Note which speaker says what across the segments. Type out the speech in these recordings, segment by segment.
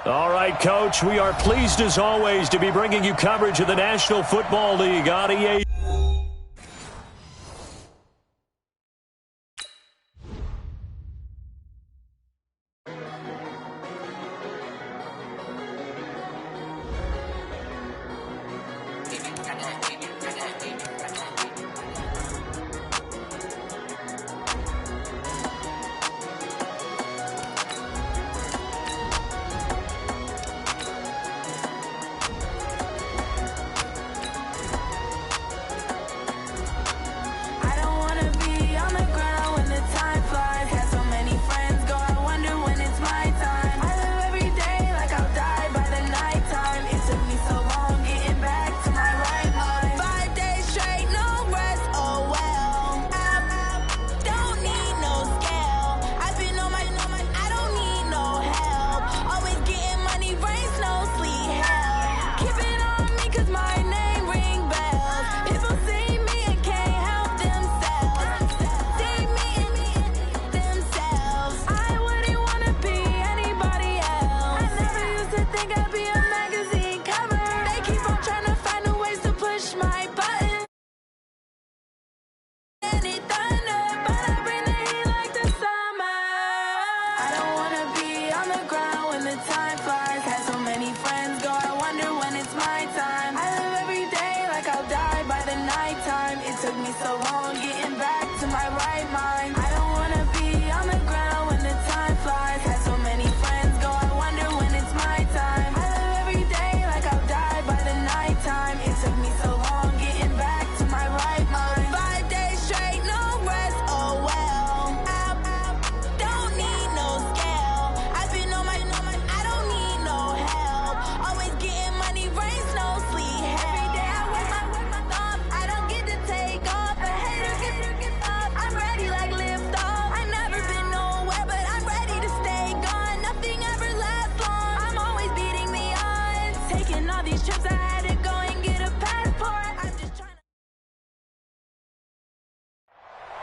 Speaker 1: All right, Coach, we are pleased as always to be bringing you coverage of the National Football League on EA.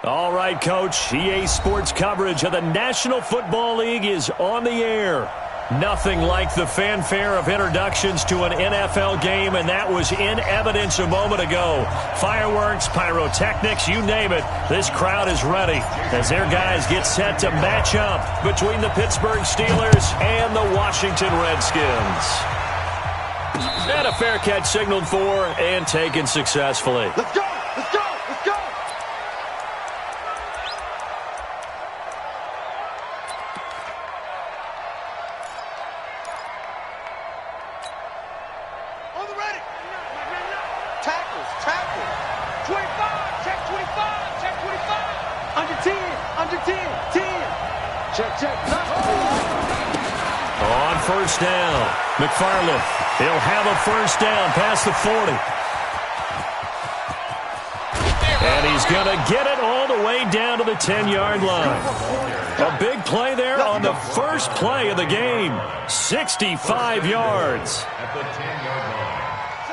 Speaker 1: All right, Coach, EA Sports coverage of the National Football League is on the air. Nothing like the fanfare of introductions to an NFL game, and that was in evidence a moment ago. Fireworks, pyrotechnics, you name it, this crowd is ready as their guys get set to match up between the Pittsburgh Steelers and the Washington Redskins. And a fair catch signaled for and taken successfully.
Speaker 2: Let's go! Let's go! Let's go! On the ready! Tackles, tackles. 25, check 25, check 25. Under 10, under 10, 10. Check, check.
Speaker 1: On first down, McFarland. He'll have a first down past the 40. And he's going to get it all the way down to the 10-yard line. A big play there on the first play of the game. 65 yards.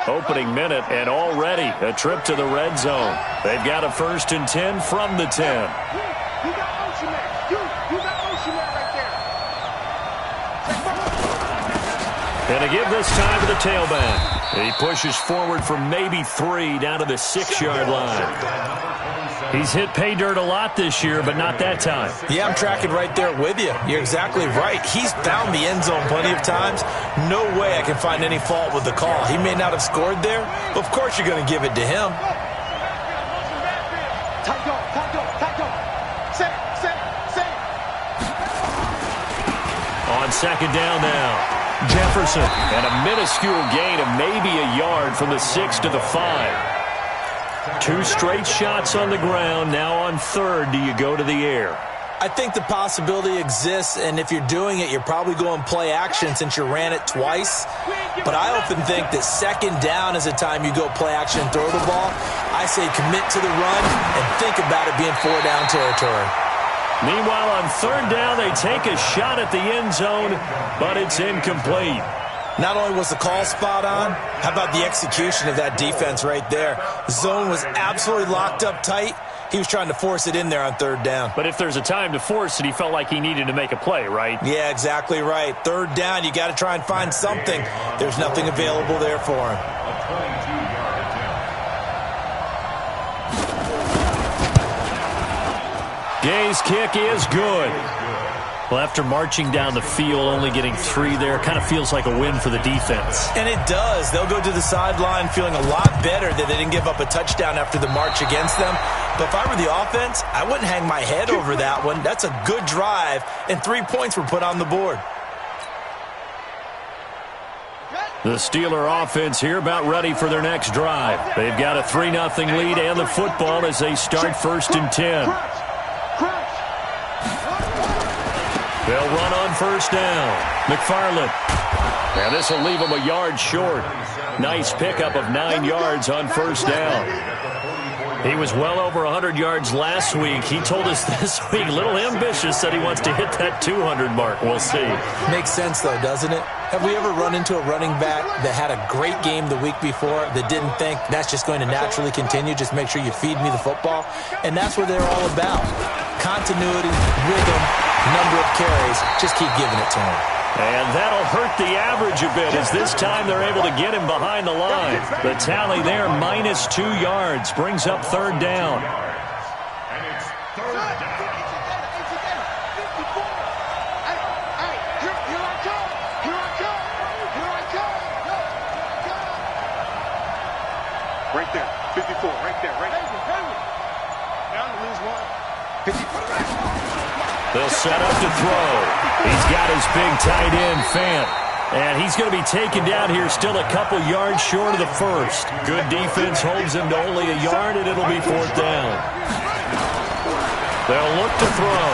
Speaker 1: Opening minute, and already a trip to the red zone. They've got a 1st and 10 from the 10.
Speaker 2: You got motion man. You got motion man right there.
Speaker 1: And to give this time to the tailback. He pushes forward for maybe 3 down to the 6-yard line. He's hit pay dirt a lot this year, but not that time.
Speaker 3: Yeah, I'm tracking right there with you. You're exactly right. He's found the end zone plenty of times. No way I can find any fault with the call. He may not have scored there, but of course you're going to give it to him.
Speaker 1: On second down now. Jefferson, and a minuscule gain of maybe a yard from the 6 to the 5. 2 straight shots on the ground. Now on third, do you go to the air?
Speaker 3: I think the possibility exists, and if you're doing it, you're probably going play action since you ran it twice. But I often think that second down is the time you go play action and throw the ball. I say commit to the run and think about it being 4-down territory.
Speaker 1: Meanwhile, on third down, they take a shot at the end zone, but it's incomplete.
Speaker 3: Not only was the call spot on, how about the execution of that defense right there? The zone was absolutely locked up tight. He was trying to force it in there on third down.
Speaker 1: But if there's a time to force it, he felt like he needed to make a play, right?
Speaker 3: Yeah, exactly right. Third down, you got to try and find something. There's nothing available there for him.
Speaker 1: Gay's kick is good. Well, after marching down the field, only getting 3 there, kind of feels like a win for the defense.
Speaker 3: And it does. They'll go to the sideline feeling a lot better that they didn't give up a touchdown after the march against them. But if I were the offense, I wouldn't hang my head over that one. That's a good drive, and 3 points were put on the board.
Speaker 1: The Steeler offense here about ready for their next drive. They've got a 3-0 lead and the football as they start 1st and 10. They'll run on 1st down. McFarland. Now this will leave them a yard short. Nice pickup of 9 yards on 1st down. He was well over 100 yards last week. He told us this week, a little ambitious, said he wants to hit that 200 mark. We'll see.
Speaker 3: Makes sense, though, doesn't it? Have we ever run into a running back that had a great game the week before that didn't think that's just going to naturally continue? Just make sure you feed me the football. And that's what they're all about. Continuity, rhythm, number of carries. Just keep giving it to him.
Speaker 1: And that'll hurt the average a bit as this time they're able to get him behind the line. The tally there, -2 yards, brings up 3rd down.
Speaker 2: And it's 3rd down. Here I come. Right there, 54, right there. Down to lose 1. 54.
Speaker 1: They'll set up to throw. He's got his big tight end, Fant. And he's going to be taken down here still a couple yards short of the 1st. Good defense holds him to only a yard, and it'll be 4th down. They'll look to throw.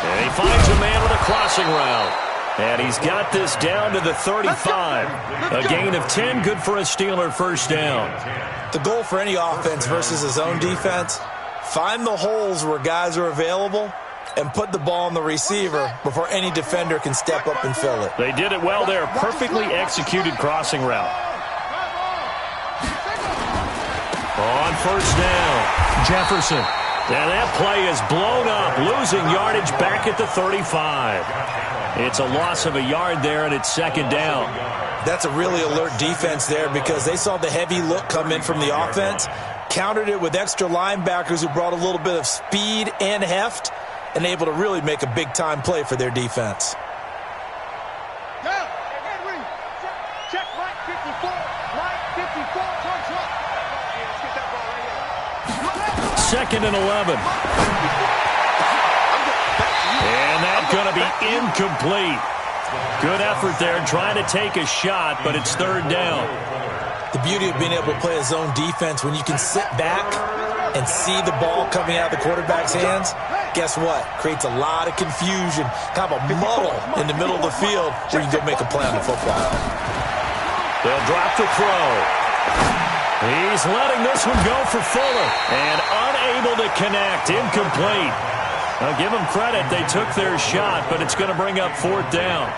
Speaker 1: And he finds a man with a crossing route. And he's got this down to the 35. A gain of 10, good for a Steeler 1st down.
Speaker 3: The goal for any offense versus his own defense, find the holes where guys are available and put the ball on the receiver before any defender can step up and fill it.
Speaker 1: They did it well there. Perfectly executed crossing route. On 1st down, Jefferson. And that play is blown up, losing yardage back at the 35. It's a loss of a yard there, and it's 2nd down.
Speaker 3: That's a really alert defense there because they saw the heavy look come in from the offense, countered it with extra linebackers who brought a little bit of speed and heft, and able to really make a big-time play for their defense.
Speaker 2: Check right 54. Right 54. Let's get that ball right here.
Speaker 1: 2nd and 11. And that's going to be incomplete. Good effort there trying to take a shot, but it's 3rd down.
Speaker 3: The beauty of being able to play a zone defense, when you can sit back and see the ball coming out of the quarterback's hands, guess what? Creates a lot of confusion, kind of a muddle in the middle of the field where you can go make a play on the football.
Speaker 1: They'll drop the throw. He's letting this one go for Fuller, and unable to connect, incomplete. I'll give them credit. They took their shot, but it's going to bring up 4th down.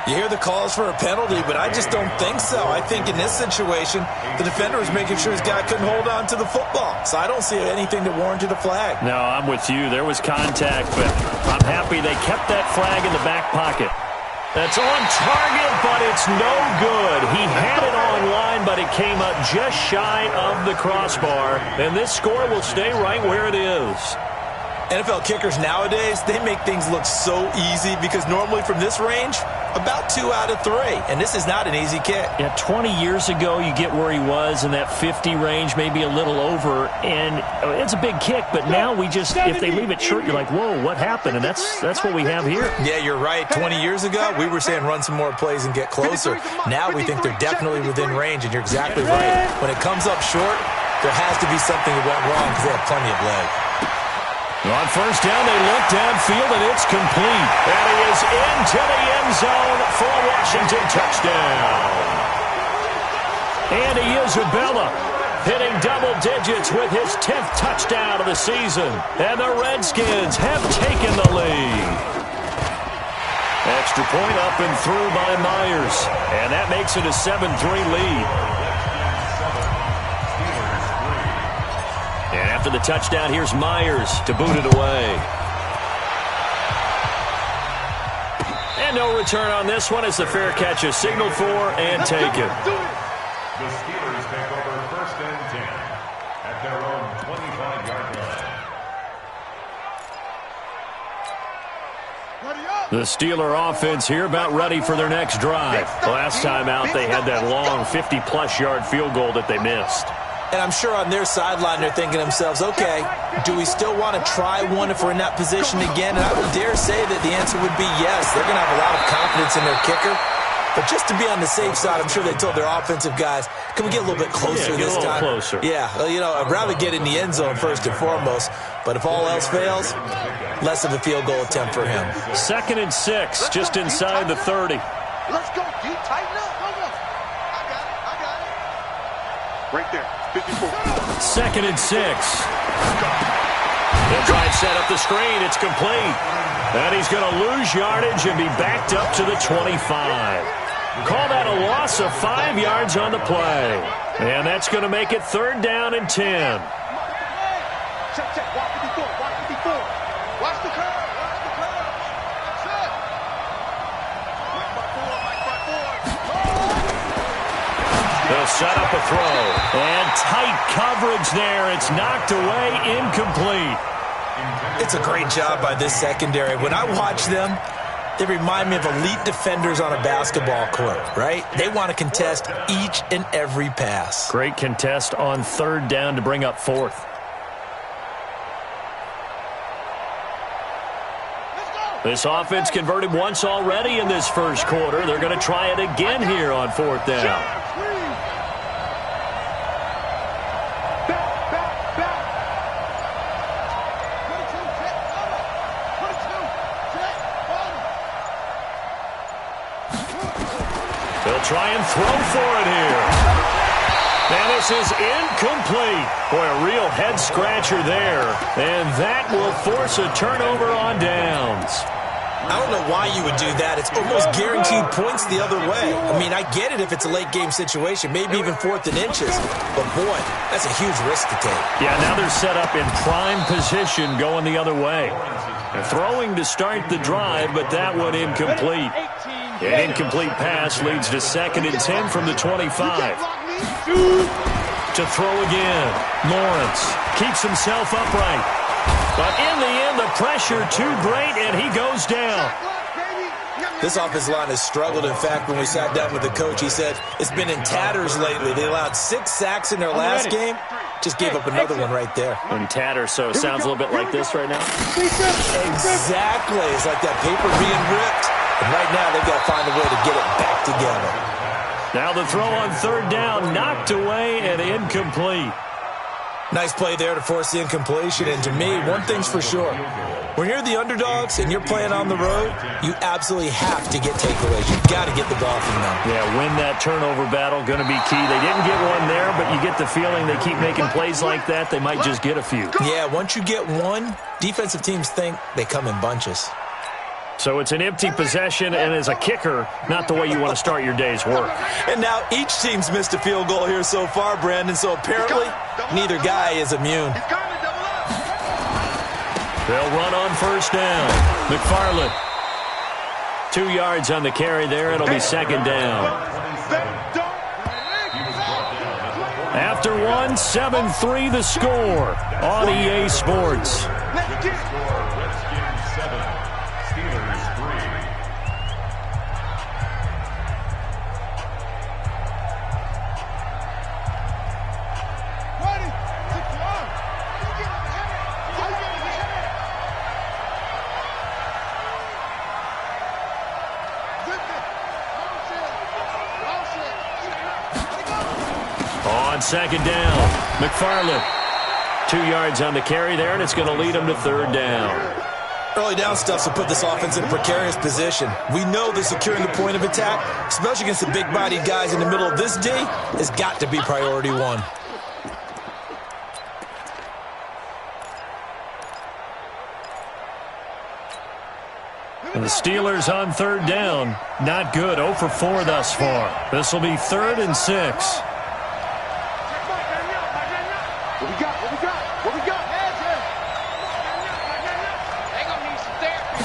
Speaker 3: You hear the calls for a penalty, but I just don't think so. I think in this situation, the defender was making sure his guy couldn't hold on to the football. So I don't see anything that warranted a flag.
Speaker 1: No, I'm with you. There was contact, but I'm happy they kept that flag in the back pocket. That's on target, but it's no good. He had it on line, but it came up just shy of the crossbar. And this score will stay right where it is.
Speaker 3: NFL kickers nowadays, they make things look so easy because normally from this range, about 2 out of 3. And this is not an easy kick.
Speaker 1: Yeah, 20 years ago, you get where he was in that 50 range, maybe a little over. And it's a big kick, but now we just, if they leave it short, you're like, whoa, what happened? And that's what we have here.
Speaker 3: Yeah, you're right. 20 years ago, we were saying run some more plays and get closer. Now we think they're definitely within range, and you're exactly right. When it comes up short, there has to be something that went wrong because they have plenty of leg.
Speaker 1: On 1st down, they look downfield, and it's complete. And he is into the end zone for a Washington touchdown. Andy Isabella hitting double digits with his 10th touchdown of the season. And the Redskins have taken the lead. Extra point up and through by Myers. And that makes it a 7-3 lead. And after the touchdown. Here's Myers to boot it away. And no return on this one as the fair catch is signaled for and taken.
Speaker 4: The Steelers take over 1st and 10 at their own 25-yard line.
Speaker 1: The Steeler offense here about ready for their next drive. Last time out, they had that long 50-plus yard field goal that they missed.
Speaker 3: And I'm sure on their sideline they're thinking to themselves, okay, do we still want to try one if we're in that position again? And I would dare say that the answer would be yes. They're going to have a lot of confidence in their kicker. But just to be on the safe side, I'm sure they told their offensive guys, can we get a little bit closer this time?
Speaker 1: Closer.
Speaker 3: Yeah, well, you know, I'd rather get in the end zone first and foremost. But if all else fails, less of a field goal attempt for him.
Speaker 1: 2nd and 6, just inside the 30.
Speaker 2: Let's go, D. Tighten up. I got it. Right there. 54.
Speaker 1: 2nd and 6. They'll try and set up the screen. It's complete. And he's going to lose yardage and be backed up to the 25. Call that a loss of 5 yards on the play. And that's going to make it 3rd down and 10.
Speaker 2: Check. Watch 54. Watch the curve. That's it.
Speaker 1: They'll set up a throw. And tight coverage there. It's knocked away, incomplete.
Speaker 3: It's a great job by this secondary. When I watch them, they remind me of elite defenders on a basketball court, right? They want to contest each and every pass.
Speaker 1: Great contest on 3rd down to bring up 4th. This offense converted once already in this first quarter. They're going to try it again here on 4th down. They'll try and throw for it here. And this is incomplete. Boy, a real head-scratcher there. And that will force a turnover on downs.
Speaker 3: I don't know why you would do that. It's almost guaranteed points the other way. I mean, I get it if it's a late-game situation, maybe even 4th and inches. But, boy, that's a huge risk to take.
Speaker 1: Yeah, now they're set up in prime position going the other way. They're throwing to start the drive, but that one incomplete. An incomplete pass leads to 2nd and 10 from the 25. To throw again. Lawrence keeps himself upright. But in the end, the pressure too great, and he goes down.
Speaker 3: This offensive line has struggled. In fact, when we sat down with the coach, he said it's been in tatters lately. They allowed 6 sacks in their last game. Just gave up another one right there.
Speaker 1: In tatters, so it sounds a little bit like this right now.
Speaker 3: Exactly. It's like that paper being ripped. And right now, they've got to find a way to get it back together.
Speaker 1: Now the throw on 3rd down, knocked away and incomplete.
Speaker 3: Nice play there to force the incompletion. And to me, one thing's for sure. When you're the underdogs and you're playing on the road, you absolutely have to get takeaways. You've got to get the ball from them.
Speaker 1: Yeah, win that turnover battle, going to be key. They didn't get one there, but you get the feeling they keep making plays like that, they might just get a few.
Speaker 3: Yeah, once you get one, defensive teams think they come in bunches.
Speaker 1: So it's an empty possession, and as a kicker, not the way you want to start your day's work.
Speaker 3: And now each team's missed a field goal here so far, Brandon, so apparently neither guy is immune.
Speaker 1: They'll run on 1st down. McFarland. 2 yards on the carry there. It'll be 2nd down. After one, 7-3 the score on EA Sports. On 2nd down, McFarland. 2 yards on the carry there, and it's going to lead them to 3rd down.
Speaker 3: Early down stuff to put this offense in a precarious position. We know that securing the point of attack, especially against the big-bodied guys in the middle of this D, has got to be priority one.
Speaker 1: And the Steelers on 3rd down. Not good. 0 for 4 thus far. This will be 3rd and 6.
Speaker 2: What we got? What we got? What we got? They gonna need some therapy.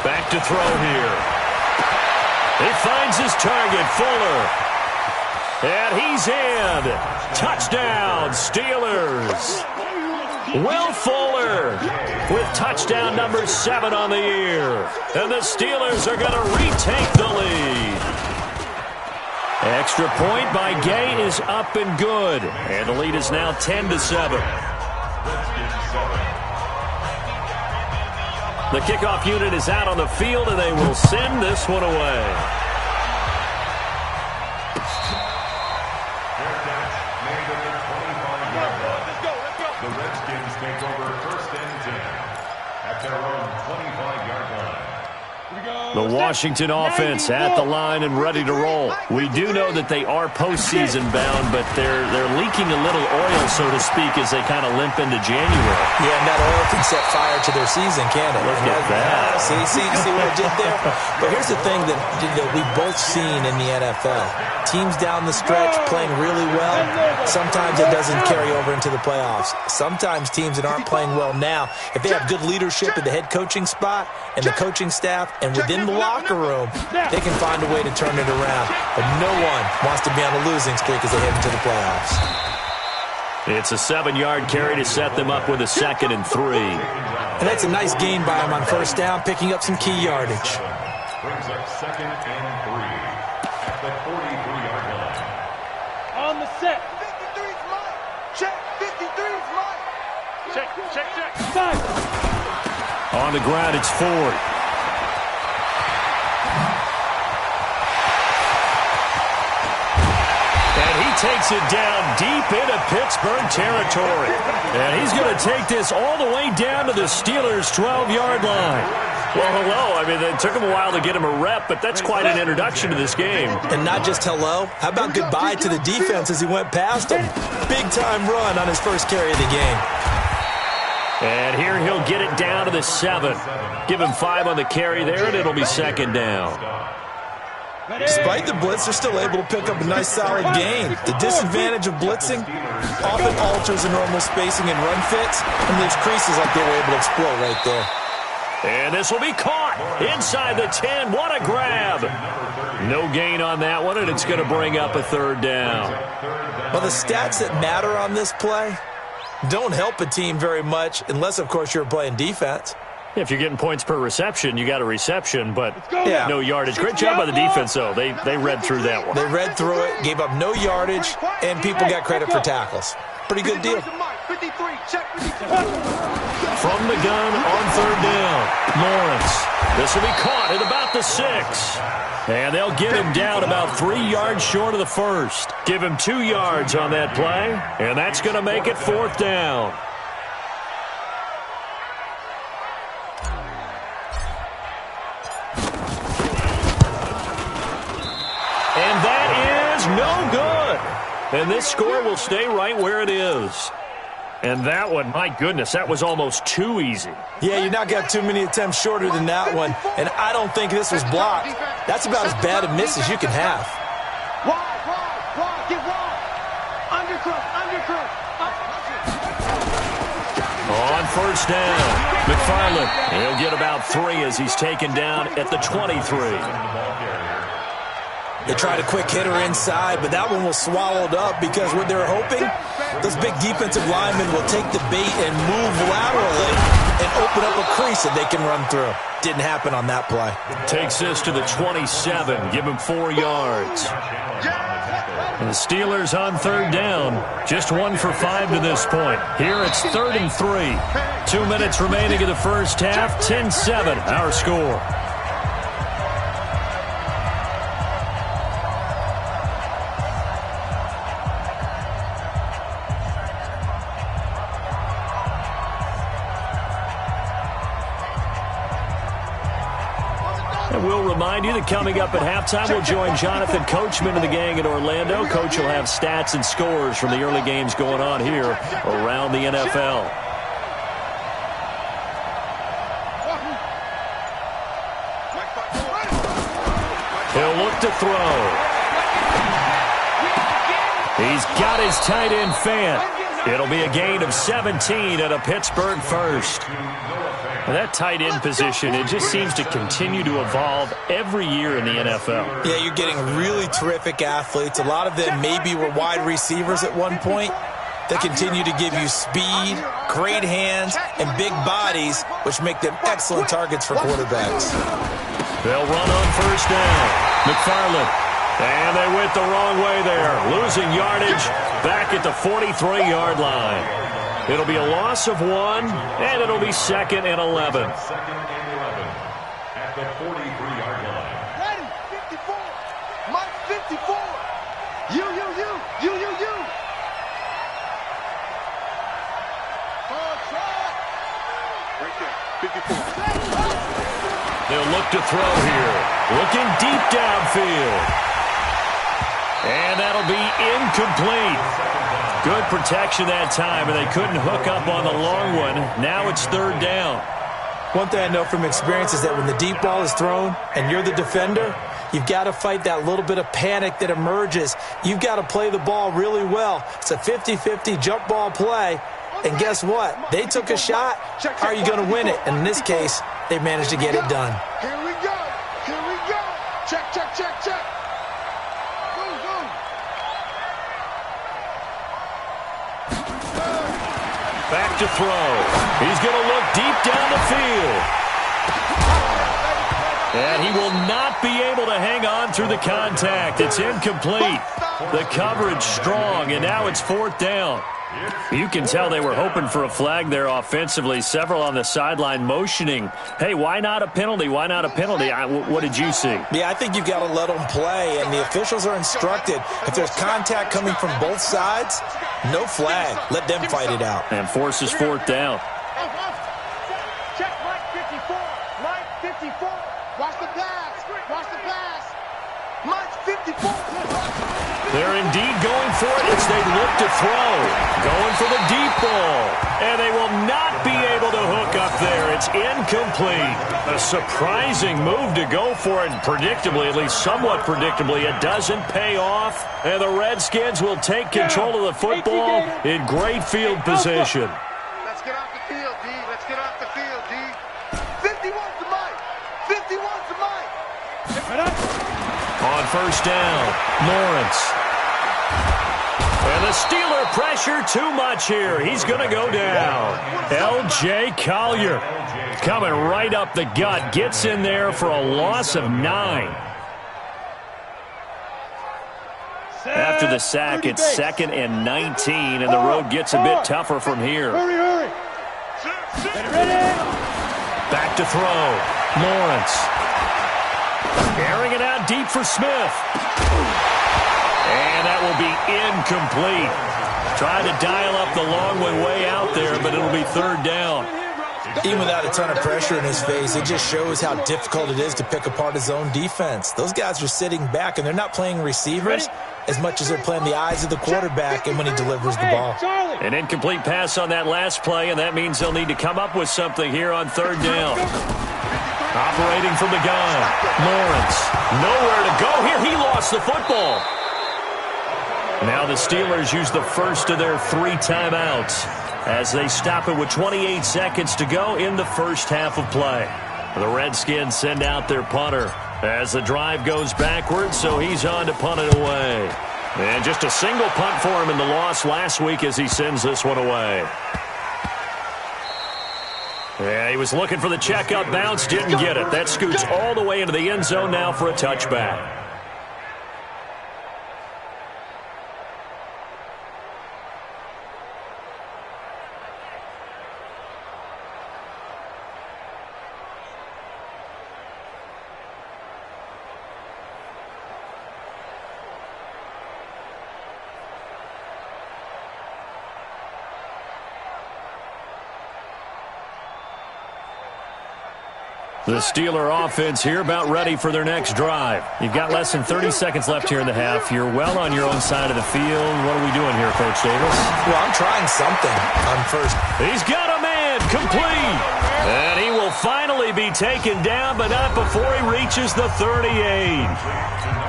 Speaker 1: Back to throw here. He finds his target, Fuller. And he's in. Touchdown, Steelers. Will Fuller with touchdown number 7 on the year. And the Steelers are going to retake the lead. Extra point by Gay is up and good. And the lead is now 10-7. The kickoff unit is out on the field, and they will send this one away.
Speaker 4: The Redskins take over first and 10 at their own 25-yard line.
Speaker 1: The Washington offense at the line and ready to roll. We do know that they are postseason bound, but they're leaking a little oil, so to speak, as they kind of limp into January.
Speaker 3: Yeah, and that oil can set fire to their season, can't it?
Speaker 1: Look at that.
Speaker 3: See what I did there? But here's the thing that we've both seen in the NFL. Teams down the stretch playing really well. Sometimes it doesn't carry over into the playoffs. Sometimes teams that aren't playing well now, if they have good leadership at the head coaching spot and the coaching staff and within the locker room, they can find a way to turn it around. But no one wants to be on a losing streak as they head into the playoffs.
Speaker 1: It's a 7-yard carry to set them up with a 2nd and 3.
Speaker 3: And that's a nice gain by him on first down, picking up some key yardage.
Speaker 4: Brings up 2nd and 3 at the 43-yard line.
Speaker 2: On the set. 53's mine. Check. 53's mine. Check. Five.
Speaker 1: On the ground, it's Ford. And he takes it down deep into Pittsburgh territory. And he's going to take this all the way down to the Steelers' 12-yard line. Well, hello. I mean, it took him a while to get him a rep, but that's quite an introduction to this game.
Speaker 3: And not just hello. How about goodbye to the defense as he went past him? Big-time run on his first carry of the game.
Speaker 1: And here he'll get it down to the 7. Give him 5 on the carry there, and it'll be 2nd down.
Speaker 3: Despite the blitz, they're still able to pick up a nice, solid gain. The disadvantage of blitzing often alters the normal spacing and run fits and leaves creases like they were able to exploit right there.
Speaker 1: And this will be caught inside the 10. What a grab. No gain on that one, and it's going to bring up a 3rd down.
Speaker 3: Well, the stats that matter on this play don't help a team very much unless, of course, you're playing defense.
Speaker 1: If you're getting points per reception, you got a reception, but no yardage. Great job by the defense, though. They read through that one.
Speaker 3: They read through it, gave up no yardage, and people got credit for tackles. Pretty good deal.
Speaker 1: From the gun on 3rd down, Lawrence. This will be caught at about the 6. And they'll get him down about 3 yards short of the 1st. Give him 2 yards on that play, and that's going to make it 4th down. And that is no good. And this score will stay right where it is. And that one, my goodness, that was almost too easy.
Speaker 3: Yeah, you not got too many attempts shorter than that one. And I don't think this was blocked. That's about as bad a miss as you can have.
Speaker 2: Wide, get wide. Undercut.
Speaker 1: On 1st down, McFarland. He'll get about 3 as he's taken down at the 23.
Speaker 3: They tried a quick hitter inside, but that one was swallowed up because what they're hoping, those big defensive linemen will take the bait and move laterally and open up a crease that they can run through. Didn't happen on that play.
Speaker 1: Takes this to the 27. Give him 4 yards. And the Steelers on 3rd down. Just 1 for 5 to this point. Here it's 3rd and 3. 2 minutes remaining in the first half. 10-7, our score. We'll remind you that coming up at halftime, we'll join Jonathan Coachman and the gang in Orlando. Coach will have stats and scores from the early games going on here around the NFL. He'll look to throw. He's got his tight end Fant. It'll be a gain of 17 and a Pittsburgh first. That tight end position, it just seems to continue to evolve every year in the NFL.
Speaker 3: Yeah, you're getting really terrific athletes. A lot of them maybe were wide receivers at one point. They continue to give you speed, great hands, and big bodies, which make them excellent targets for quarterbacks.
Speaker 1: They'll run on first down. McFarland. And they went the wrong way there. Losing yardage back at the 43-yard line. It'll be a loss of 1, and it'll be 2nd and 11.
Speaker 4: Second and 11 at the 43-yard line.
Speaker 2: Ready, 54. Mike, 54. You. Right there, 54.
Speaker 1: They'll look to throw here. Looking deep downfield. And that'll be incomplete. Good protection that time, and they couldn't hook up on the long one. Now it's 3rd down.
Speaker 3: One thing I know from experience is that when the deep ball is thrown and you're the defender, you've got to fight that little bit of panic that emerges. You've got to play the ball really well. It's a 50-50 jump ball play. And guess what? They took a shot. How are you going to win it? And in this case, they managed to get it done.
Speaker 2: Here we go. Check.
Speaker 1: Back to throw. He's going to look deep down the field. And he will not be able to hang on through the contact. It's incomplete. The coverage strong, and now it's 4th down. You can tell they were hoping for a flag there offensively. Several on the sideline motioning, hey, why not a penalty? Why not a penalty? What did you see?
Speaker 3: Yeah, I think you've got to let them play, and the officials are instructed. If there's contact coming from both sides, no flag. Let them fight it out.
Speaker 1: And forces 4th down.
Speaker 2: Check Mike 54. Mike 54. Watch the pass. Mike 54.
Speaker 1: They're indeed going for it as they look to throw. Going for the deep ball. And they will not be able to hook up there. It's incomplete. A surprising move to go for it. Predictably, at least somewhat predictably, it doesn't pay off. And the Redskins will take control of the football in great field position.
Speaker 2: Let's get off the field, D. Let's get off the field, D. 51's the Mike. 51's the Mike.
Speaker 1: On first down, Lawrence. And the Steeler pressure too much here. He's going to go down. L.J. Collier coming right up the gut. Gets in there for a loss of 9. After the sack, it's 2nd and 19, and the road gets a bit tougher from here.
Speaker 2: Hurry.
Speaker 1: Back to throw. Lawrence. Airing it out deep for Smith. And that will be incomplete. Trying to dial up the long one way out there, but it'll be 3rd down.
Speaker 3: Even without a ton of pressure in his face, it just shows how difficult it is to pick apart his own defense. Those guys are sitting back, and they're not playing receivers as much as they're playing the eyes of the quarterback and when he delivers the ball.
Speaker 1: An incomplete pass on that last play, and that means they'll need to come up with something here on 3rd down. Operating from the gun, Lawrence. Nowhere to go here. He lost the football. Now the Steelers use the first of their 3 timeouts as they stop it with 28 seconds to go in the first half of play. The Redskins send out their punter as the drive goes backwards, so he's on to punt it away. And just a single punt for him in the loss last week as he sends this one away. Yeah, he was looking for the checkup bounce, didn't get it. That scoots all the way into the end zone now for a touchback. The Steeler offense here about ready for their next drive. You've got less than 30 seconds left here in the half. You're well on your own side of the field. What are we doing here, Coach Davis?
Speaker 3: Well, I'm trying something on first.
Speaker 1: He's got a man drive complete. And he will finally be taken down, but not before he reaches the 38.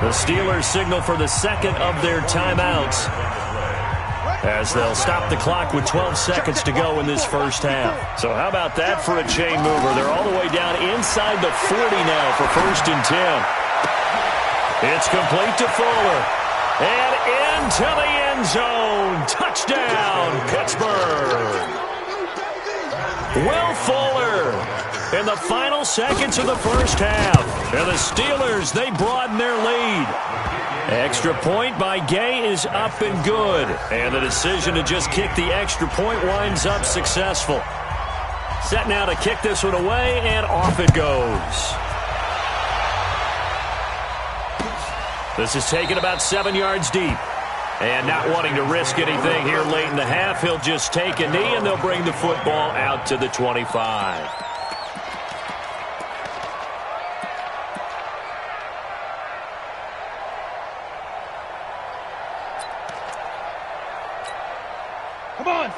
Speaker 1: The Steelers signal for the second of their timeouts, as they'll stop the clock with 12 seconds to go in this first half. So how about that for a chain mover? They're all the way down inside the 40 now for 1st and 10. It's complete to Fuller. And into the end zone. Touchdown, Pittsburgh. Will Fuller in the final seconds of the first half. And the Steelers, they broaden their lead. Extra point by Gay is up and good. And the decision to just kick the extra point winds up successful. Set now to kick this one away, and off it goes. This is taken about 7 yards deep. And not wanting to risk anything here late in the half, he'll just take a knee, and they'll bring the football out to the 25.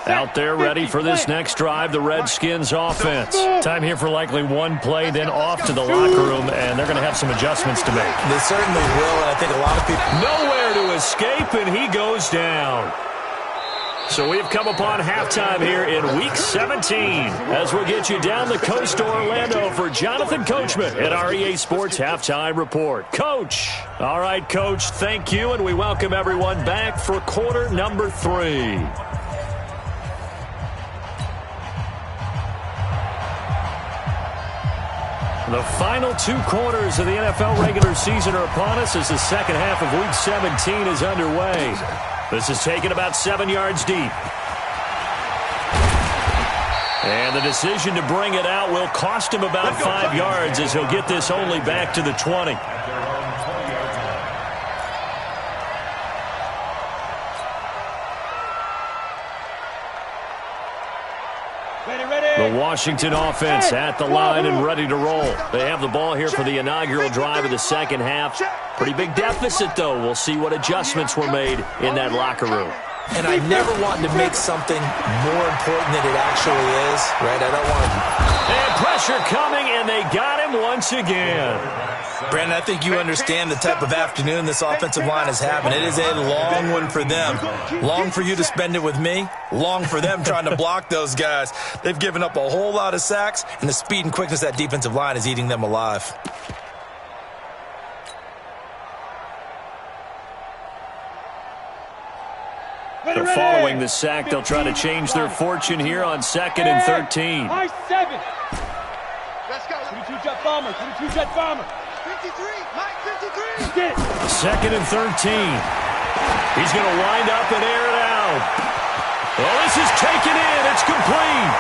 Speaker 1: Out there ready for this next drive, the Redskins offense. Time here for likely one play, then off to the locker room, and they're going to have some adjustments to make.
Speaker 3: They certainly will, and I think a lot of people...
Speaker 1: Nowhere to escape, and he goes down. So we've come upon halftime here in Week 17, as we'll get you down the coast to Orlando for Jonathan Coachman at our EA Sports Halftime Report. Coach. All right, Coach, thank you, and we welcome everyone back for quarter number 3. The final 2 quarters of the NFL regular season are upon us as the second half of Week 17 is underway. This is taken about 7 yards deep. And the decision to bring it out will cost him about 5 yards, as he'll get this only back to the 20. The Washington offense at the line and ready to roll. They have the ball here for the inaugural drive of the second half. Pretty big deficit, though. We'll see what adjustments were made in that locker room.
Speaker 3: And I never want to make something more important than it actually is, right? I don't want to...
Speaker 1: And pressure coming, and they got him once again.
Speaker 3: Brandon, I think you understand the type of afternoon this offensive line is having. It is a long one for them. Long for you to spend it with me. Long for them trying to block those guys. They've given up a whole lot of sacks, and the speed and quickness of that defensive line is eating them alive.
Speaker 1: So following the sack, they'll try to change their fortune here on 2nd and 13.
Speaker 2: Let's go. 22 jet bomber. 22 jet bomber. 53. Mike, 53.
Speaker 1: 2nd and 13. He's going to wind up and air it out. Well, this is taken in. It's complete.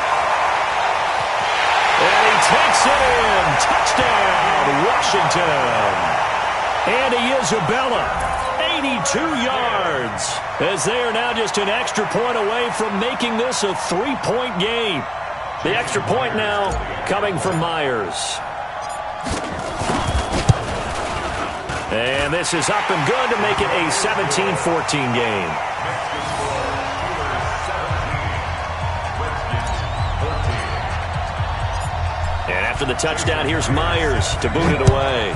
Speaker 1: And he takes it in. Touchdown, Washington. Andy Isabella, 82 yards, as they are now just an extra point away from making this a 3-point game. The extra point now coming from Myers. And this is up and good to make it a 17-14 game. And after the touchdown, here's Myers to boot it away.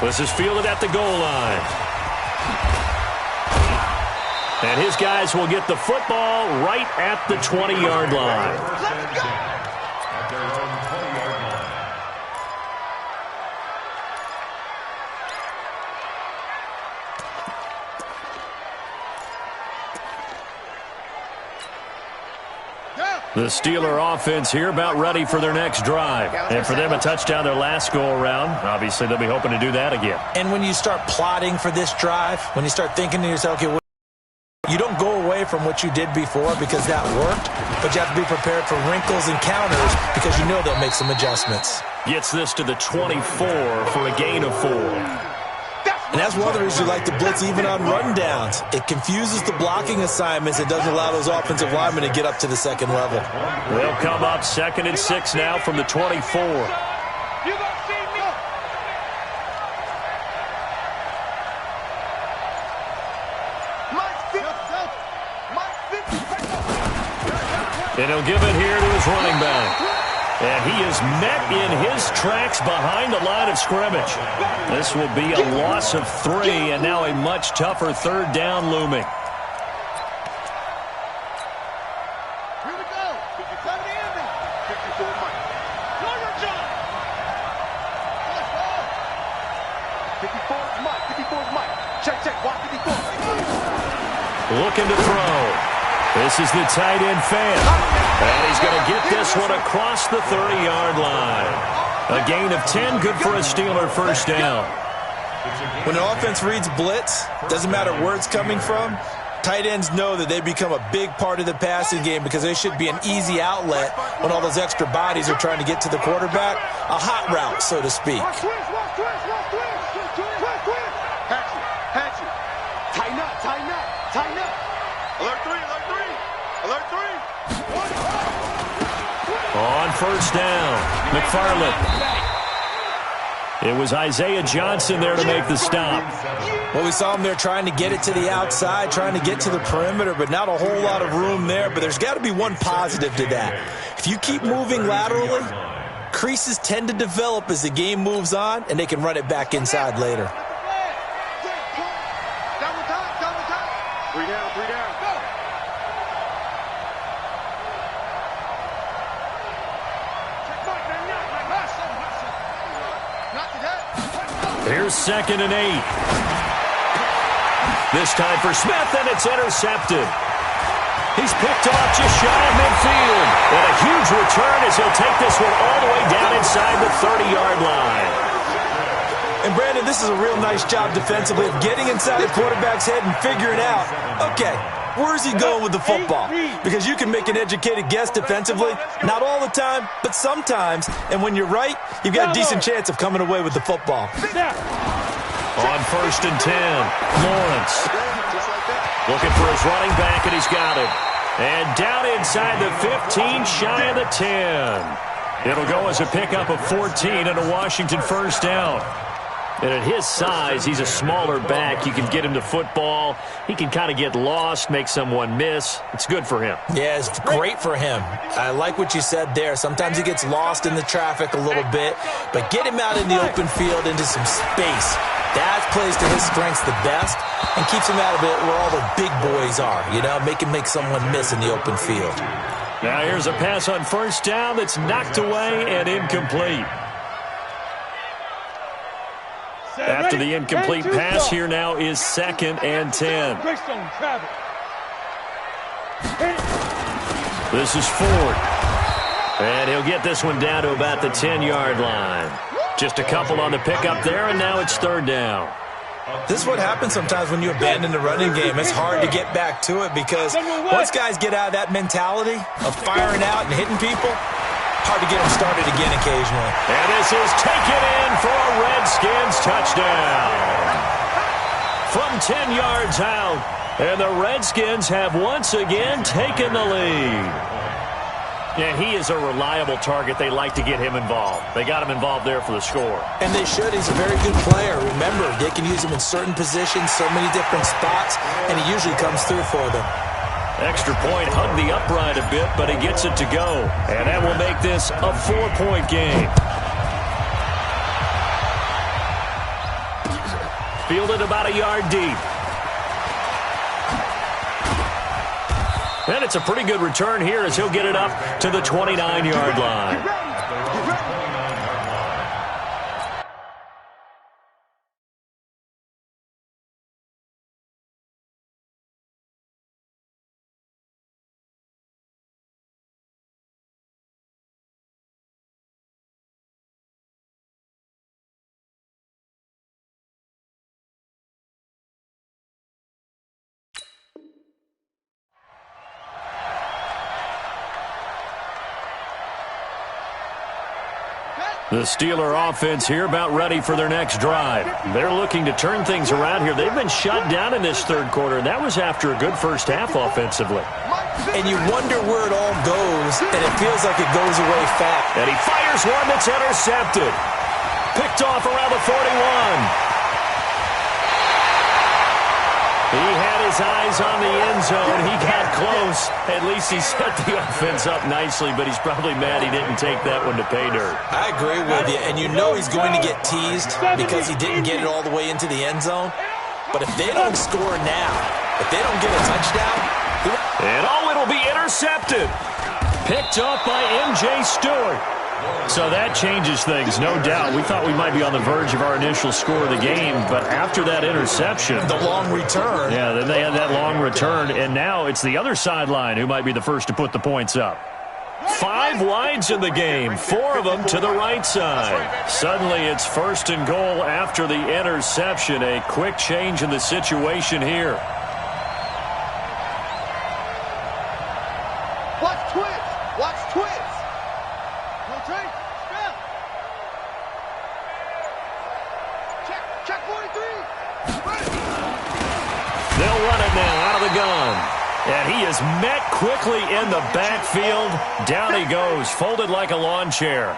Speaker 1: This is fielded at the goal line. And his guys will get the football right at the 20-yard line.
Speaker 2: Let's go.
Speaker 4: At their own 20-yard line.
Speaker 1: The Steeler offense here about ready for their next drive. And for them, a touchdown their last go-around. Obviously, they'll be hoping to do that again.
Speaker 3: And when you start plotting for this drive, when you start thinking to yourself, okay, you don't go away from what you did before because that worked, but you have to be prepared for wrinkles and counters because you know they'll make some adjustments.
Speaker 1: Gets this to the 24 for a gain of 4.
Speaker 3: And that's one of the reasons you like to blitz even on rundowns. It confuses the blocking assignments. It doesn't allow those offensive linemen to get up to the second level.
Speaker 1: They'll come up 2nd and 6 now from the 24.
Speaker 2: You gonna see me? Mike 50. Mike 50.
Speaker 1: And he'll give it here to his running back. And he is met in his tracks behind the line of scrimmage. This will be a loss of 3, and now a much tougher third down looming.
Speaker 2: Here we go. 57 Andy. 54 Mike. Lawyer John. Let's go. 54 is Mike. 54 is Mike. Check, check. Watch 54.
Speaker 1: Looking to throw. This is the tight end fan. And he's going to get this one across the 30-yard line. A gain of 10, good for a Steeler first down.
Speaker 3: When an offense reads blitz, doesn't matter where it's coming from, tight ends know that they become a big part of the passing game because they should be an easy outlet when all those extra bodies are trying to get to the quarterback. A hot route, so to speak.
Speaker 2: Hatch it. Tighten up, tighten up, tighten up. Alert 3, alert 3. Alert 3.
Speaker 1: On first down, McFarland. It was Isaiah Johnson there to make the stop.
Speaker 3: Well, we saw him there trying to get it to the outside, trying to get to the perimeter, but not a whole lot of room there. But there's got to be one positive to that. If you keep moving laterally, creases tend to develop as the game moves on, and they can run it back inside later.
Speaker 2: Three down, go.
Speaker 1: Here's 2nd and 8. This time for Smith, and it's intercepted. He's picked off just shy of midfield. And a huge return as he'll take this one all the way down inside the 30-yard line.
Speaker 3: And, Brandon, this is a real nice job defensively of getting inside the quarterback's head and figuring out, okay, where's he going with the football? Because you can make an educated guess defensively, not all the time, but sometimes. And when you're right, you've got a decent chance of coming away with the football.
Speaker 1: On 1st and 10, Lawrence. Looking for his running back, and he's got him. And down inside the 15, shy of the 10. It'll go as a pickup of 14 and a Washington first down. And at his size, he's a smaller back. You can get him to football. He can kind of get lost, make someone miss. It's good for him.
Speaker 3: Yeah, it's great for him. I like what you said there. Sometimes he gets lost in the traffic a little bit, but get him out in the open field into some space. That plays to his strengths the best and keeps him out of it where all the big boys are, you know, make him make someone miss in the open field.
Speaker 1: Now here's a pass on first down that's knocked away and incomplete. After the incomplete pass, here now is 2nd and 10. This is Ford. And he'll get this one down to about the 10-yard line. Just a couple on the pickup there, and now it's 3rd down.
Speaker 3: This is what happens sometimes when you abandon the running game. It's hard to get back to it because once guys get out of that mentality of firing out and hitting people, hard to get them started again occasionally.
Speaker 1: And this is taken in for a Redskins touchdown. From 10 yards out, and the Redskins have once again taken the lead. Yeah, he is a reliable target. They like to get him involved. They got him involved there for the score.
Speaker 3: And they should. He's a very good player. Remember, they can use him in certain positions, so many different spots, and he usually comes through for them.
Speaker 1: Extra point, hugged the upright a bit, but he gets it to go. And that will make this a 4-point game. Fielded about a yard deep. And it's a pretty good return here as he'll get it up to the 29-yard line. The Steeler offense here about ready for their next drive. They're looking to turn things around here. They've been shut down in this third quarter, and that was after a good first half offensively.
Speaker 3: And you wonder where it all goes, and it feels like it goes away fast.
Speaker 1: And he fires one that's intercepted. Picked off around the 41. He has had his eyes on the end zone. He got close. At least he set the offense up nicely, but he's probably mad he didn't take that one to pay dirt.
Speaker 3: I agree with you, and you know he's going to get teased because he didn't get it all the way into the end zone. But if they don't score now, if they don't get a touchdown...
Speaker 1: And it'll be intercepted. Picked off by M.J. Stewart. So that changes things, no doubt. We thought we might be on the verge of our initial score of the game, but after that interception...
Speaker 3: The long return.
Speaker 1: Yeah, then they had that long return, and now it's the other sideline who might be the first to put the points up. 5 wides in the game, 4 of them to the right side. Suddenly it's 1st and goal after the interception. A quick change in the situation here.
Speaker 2: Watch twins. Watch twins. Check 43.
Speaker 1: They'll run it now out of the gun. And he is met quickly in the backfield. Down he goes, folded like a lawn chair.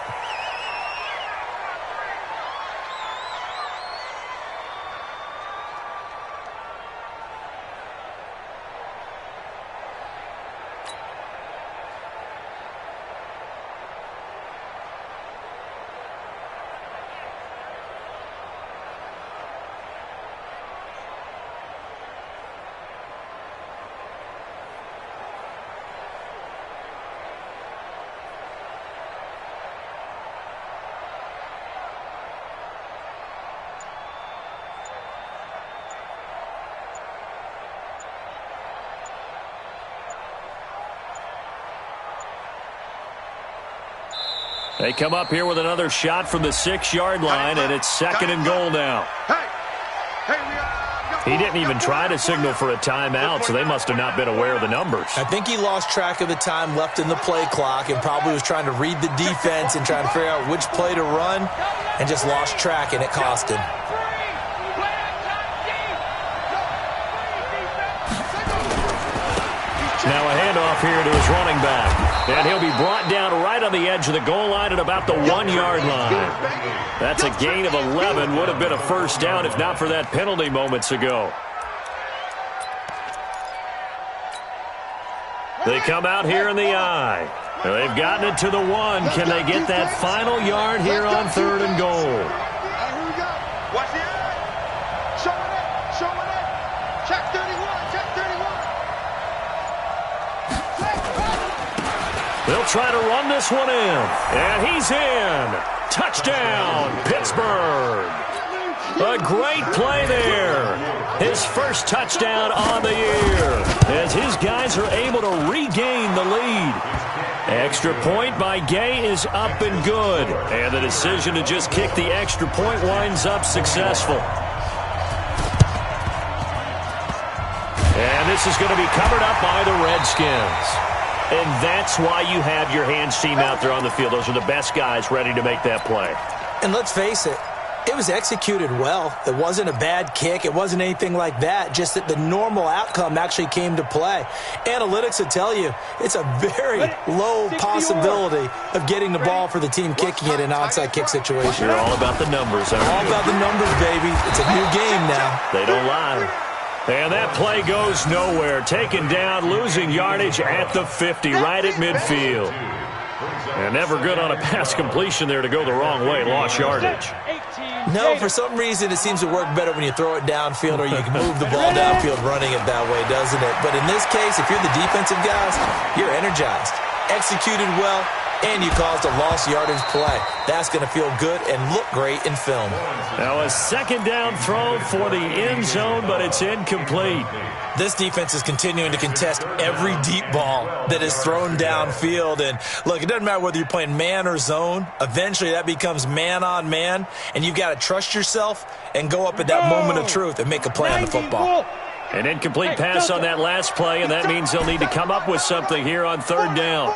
Speaker 1: They come up here with another shot from the 6-yard line, and it's 2nd and goal now. He didn't even try to signal for a timeout, so they must have not been aware of the numbers.
Speaker 3: I think he lost track of the time left in the play clock and probably was trying to read the defense and trying to figure out which play to run and just lost track, and it cost him.
Speaker 1: Now a handoff here to his running back. And he'll be brought down right on the edge of the goal line at about the 1-yard line. That's a gain of 11. Would have been a first down if not for that penalty moments ago. They come out here in the I. They've gotten it to the 1. Can they get that final yard here on 3rd and goal?
Speaker 2: Here we go. Watch the eye. Showing it. Showing it. Check 31. Check 31.
Speaker 1: They'll try to run this one in. And he's in. Touchdown, Pittsburgh. A great play there. His first touchdown on the year as his guys are able to regain the lead. Extra point by Gay is up and good. And the decision to just kick the extra point winds up successful. And this is going to be covered up by the Redskins. And that's why you have your hands team out there on the field. Those are the best guys ready to make that play.
Speaker 3: And let's face it, it was executed well. It wasn't a bad kick. It wasn't anything like that. Just that the normal outcome actually came to play. Analytics will tell you it's a very low possibility of getting the ball for the team kicking it in an onside kick situation.
Speaker 1: You're all about the numbers, aren't you?
Speaker 3: All about the numbers, baby. It's a new game now.
Speaker 1: They don't lie. And that play goes nowhere. Taken down, losing yardage at the 50, right at midfield. And never good on a pass completion there to go the wrong way. Lost yardage.
Speaker 3: No, for some reason it seems to work better when you throw it downfield or you can move the ball downfield running it that way, doesn't it? But in this case, if you're the defensive guys, you're energized. Executed well, and you caused a lost yardage play. That's going to feel good and look great in film.
Speaker 1: Now a 2nd down throw for the end zone, but it's incomplete.
Speaker 3: This defense is continuing to contest every deep ball that is thrown downfield. And look, it doesn't matter whether you're playing man or zone. Eventually that becomes man on man, and you've got to trust yourself and go up at that moment of truth and make a play on the football.
Speaker 1: An incomplete pass on that last play, and that means they'll need to come up with something here on 3rd down.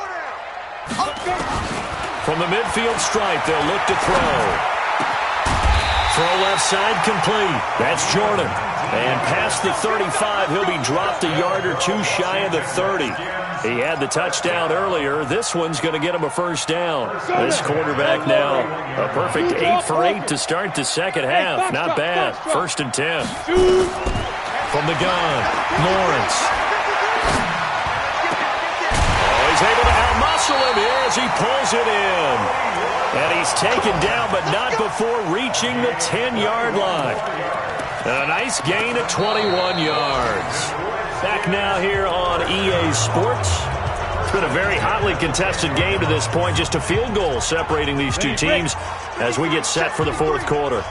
Speaker 1: From the midfield stripe, they'll look to throw. Throw left side complete. That's Jordan. And past the 35, he'll be dropped a yard or two shy of the 30. He had the touchdown earlier. This one's going to get him a first down. This quarterback now, a perfect 8 for 8 to start the second half. Not bad. 1st and 10. from the gun. Lawrence. Oh, he's able to outmuscle him here as he pulls it in. And he's taken down, but not before reaching the 10-yard line. A nice gain of 21 yards. Back now here on EA Sports. It's been a very hotly contested game to this point. Just a field goal separating these two teams as we get set for the fourth quarter.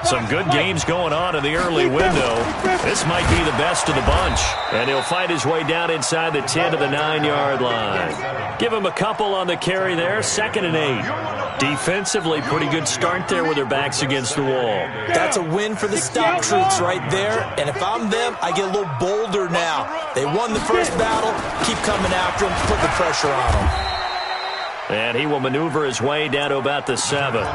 Speaker 1: Some good games going on in the early window. This might be the best of the bunch. And he'll fight his way down inside the 10 to the 9-yard line. Give him a couple on the carry there. 2nd and 8. Defensively, pretty good start there with their backs against the wall.
Speaker 3: That's a win for the stop troops right there. And if I'm them, I get a little bolder now. They won the first battle. Keep coming after them. Put the pressure on them.
Speaker 1: And he will maneuver his way down to about the 7.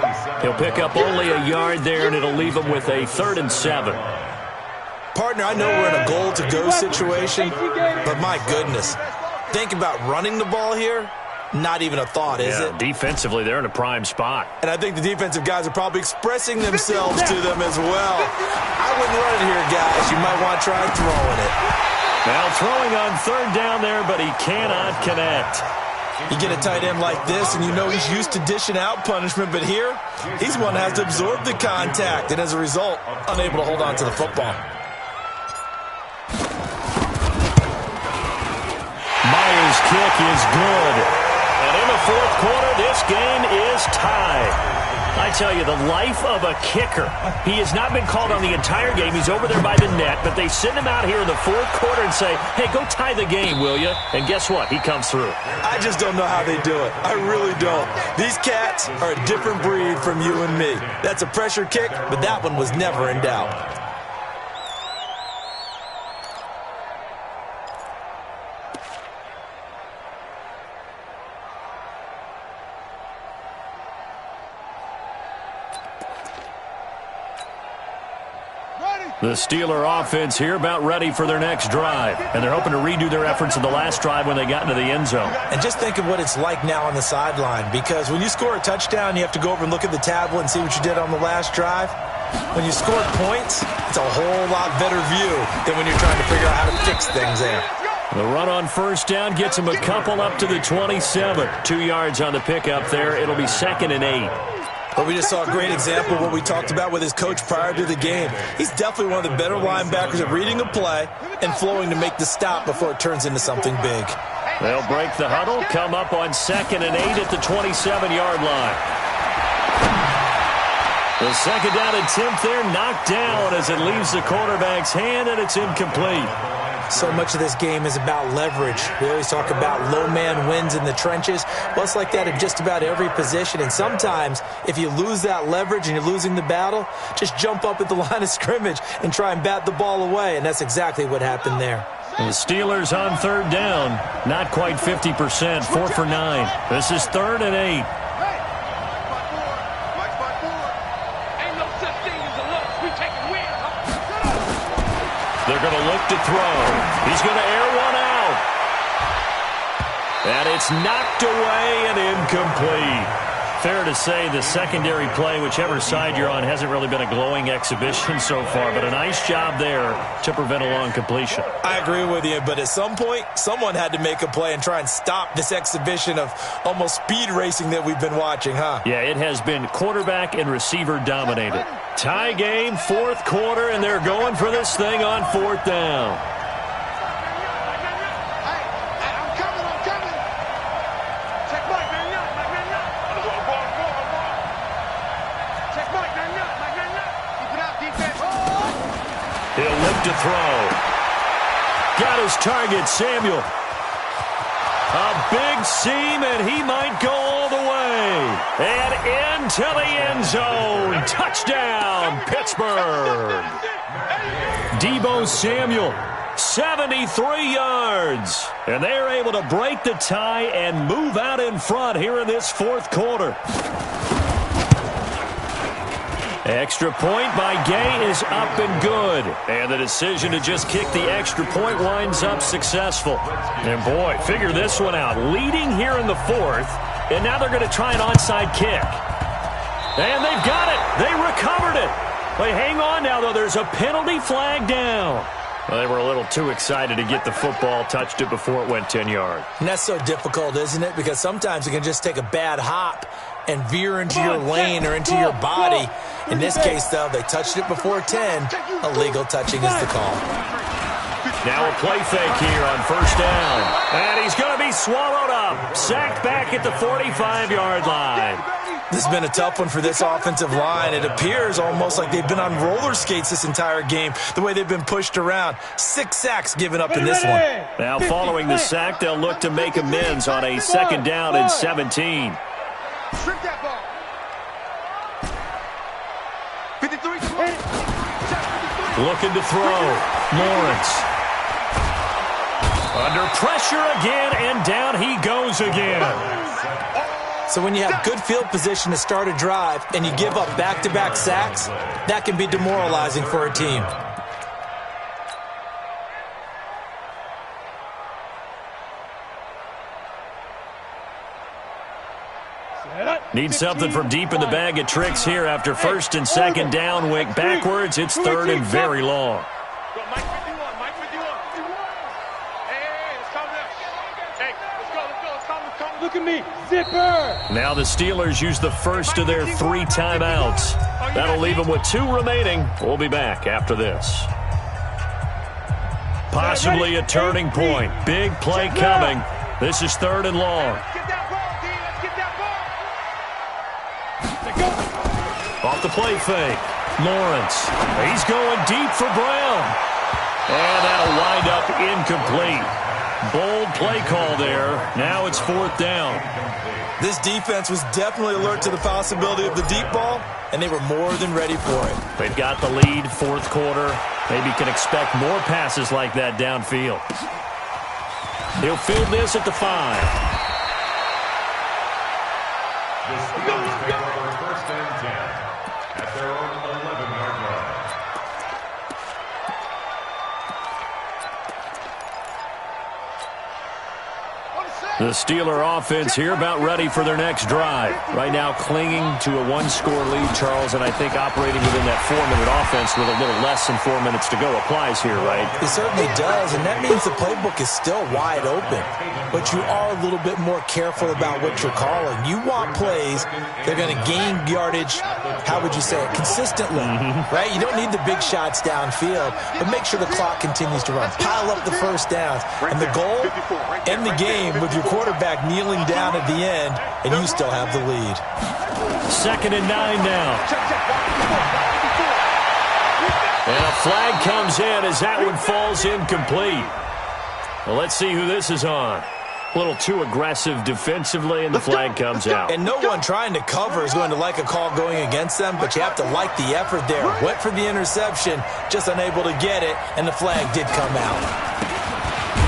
Speaker 1: He'll pick up only a yard there, and it'll leave him with a 3rd and 7.
Speaker 3: Partner, I know we're in a goal-to-go situation, but my goodness. Think about running the ball here. Not even a thought, is it?
Speaker 1: Defensively, they're in a prime spot.
Speaker 3: And I think the defensive guys are probably expressing themselves to them as well. I wouldn't run it here, guys. You might want to try throwing it.
Speaker 1: Now throwing on 3rd down there, but he cannot connect.
Speaker 3: You get a tight end like this, and you know he's used to dishing out punishment, but here, he's one that has to absorb the contact, and as a result, unable to hold on to the football.
Speaker 1: Myers' kick is good. And in the fourth quarter, this game is tied. I tell you, the life of a kicker. He has not been called on the entire game. He's over there by the net, but they send him out here in the fourth quarter and say, hey, go tie the game, will you? And guess what? He comes through.
Speaker 3: I just don't know how they do it. I really don't. These cats are a different breed from you and me. That's a pressure kick, but that one was never in doubt.
Speaker 1: The Steeler offense here about ready for their next drive. And they're hoping to redo their efforts in the last drive when they got into the end zone.
Speaker 3: And just think of what it's like now on the sideline. Because when you score a touchdown, you have to go over and look at the tablet and see what you did on the last drive. When you score points, it's a whole lot better view than when you're trying to figure out how to fix things there.
Speaker 1: The run on 1st down gets him a couple up to the 27. 2 yards on the pickup there. It'll be 2nd and 8.
Speaker 3: But we just saw a great example of what we talked about with his coach prior to the game. He's definitely one of the better linebackers at reading a play and flowing to make the stop before it turns into something big.
Speaker 1: They'll break the huddle, come up on 2nd and 8 at the 27-yard line. The 2nd down attempt there knocked down as it leaves the quarterback's hand, and it's incomplete.
Speaker 3: So much of this game is about leverage. We always talk about low man wins in the trenches. Well, it's like that in just about every position. And sometimes, if you lose that leverage and you're losing the battle, just jump up at the line of scrimmage and try and bat the ball away. And that's exactly what happened there.
Speaker 1: The Steelers on 3rd down. Not quite 50%. 4 for 9. This is 3rd and 8. They're going to look to throw. He's going to air one out. And it's knocked away and incomplete. Fair to say the secondary play, whichever side you're on, hasn't really been a glowing exhibition so far, but a nice job there to prevent a long completion.
Speaker 3: I agree with you, but at some point, someone had to make a play and try and stop this exhibition of almost speed racing that we've been watching, huh?
Speaker 1: Yeah, it has been quarterback and receiver dominated. Tie game, fourth quarter, and they're going for this thing on 4th down. He'll look to throw. Got his target, Samuel. A big seam, and he might go all the way. And into the end zone. Touchdown, Pittsburgh. Deebo Samuel, 73 yards. And they're able to break the tie and move out in front here in this fourth quarter. Extra point by Gay is up and good. And the decision to just kick the extra point winds up successful. And boy, figure this one out. Leading here in the fourth, and now they're going to try an onside kick. And they've got it. They recovered it. Well, hang on now, though. There's a penalty flag down. Well, they were a little too excited to get the football, touched it before it went 10 yards.
Speaker 3: And that's so difficult, isn't it? Because sometimes you can just take a bad hop and veer into your lane or into your body. In this case, though, they touched it before 10. Illegal touching is the call.
Speaker 1: Now a play fake here on first down. And he's going to be swallowed up. Sacked back at the 45-yard line.
Speaker 3: This has been a tough one for this offensive line. It appears almost like they've been on roller skates this entire game, the way they've been pushed around. 6 sacks given up in this one.
Speaker 1: Now following the sack, they'll look to make amends on a second down and 17.
Speaker 2: Strip that ball. 53.
Speaker 1: Looking to throw. Lawrence. Under pressure again, and down he goes again.
Speaker 3: So when you have good field position to start a drive and you give up back-to-back sacks, that can be demoralizing for a team.
Speaker 1: Need something from deep in the bag of tricks here after first and second down. Went backwards. It's third and very long.
Speaker 5: Look at me, zipper!
Speaker 1: Now the Steelers use the first of their 3 timeouts. That'll leave them with 2 remaining. We'll be back after this. Possibly a turning point. Big play coming. This is third and long. Off the play fake. Lawrence. He's going deep for Brown. And that'll wind up incomplete. Bold play call there. Now it's fourth down.
Speaker 3: This defense was definitely alert to the possibility of the deep ball, and they were more than ready for it.
Speaker 1: They've got the lead, fourth quarter. Maybe can expect more passes like that downfield. He'll field this at the 5.
Speaker 4: The Steelers take over first and 10 at their own 11-yard line.
Speaker 1: The Steeler offense here about ready for their next drive. Right now clinging to a 1-score lead, Charles, and I think operating within that 4-minute offense with a little less than 4 minutes to go applies here, right?
Speaker 3: It certainly does, and that means the playbook is still wide open. But you are a little bit more careful about what you're calling. You want plays that are going to gain yardage, how would you say it, consistently, right? You don't need the big shots downfield, but make sure the clock continues to run. Pile up the first downs. And the goal, end the game with your quarterback kneeling down at the end, and you still have the lead.
Speaker 1: Second and 9 now. And a flag comes in as that one falls incomplete. Well, let's see who this is on. A little too aggressive defensively, and the flag comes out.
Speaker 3: And no one trying to cover is going to like a call going against them, but you have to like the effort there. Went for the interception, just unable to get it, and the flag did come out.